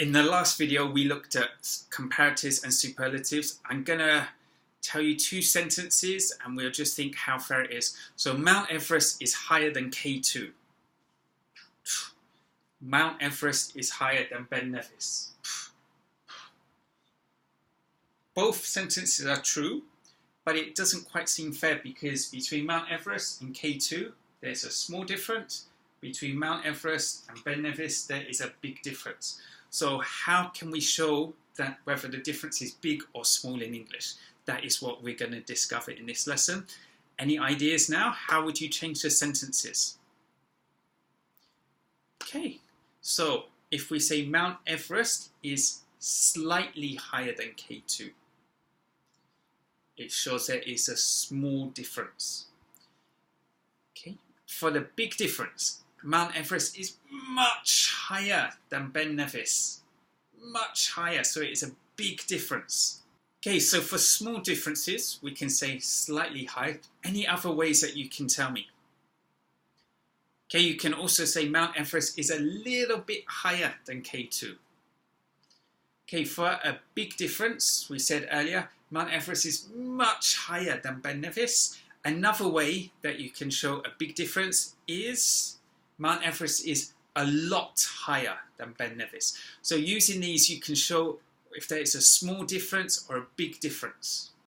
In the last video, we looked at comparatives and superlatives. I'm going to tell you two sentences and we'll just think how fair it is. So Mount Everest is higher than K2. Mount Everest is higher than Ben Nevis. Both sentences are true, but it doesn't quite seem fair because between Mount Everest and K2, there's a small difference. Between Mount Everest and Ben Nevis, there is a big difference. So how can we show that whether the difference is big or small in English? That is what we're going to discover in this lesson. Any ideas now? How would you change the sentences? Okay, so if we say Mount Everest is slightly higher than K2, it shows there is a small difference. Okay, for the big difference, Mount Everest is much higher than Ben Nevis. Much higher, so it is a big difference. Okay, so for small differences, we can say slightly higher. Any other ways that you can tell me? Okay, you can also say Mount Everest is a little bit higher than K2. Okay, for a big difference, we said earlier, Mount Everest is much higher than Ben Nevis. Another way that you can show a big difference is Mount Everest is a lot higher than Ben Nevis. So using these, you can show if there is a small difference or a big difference.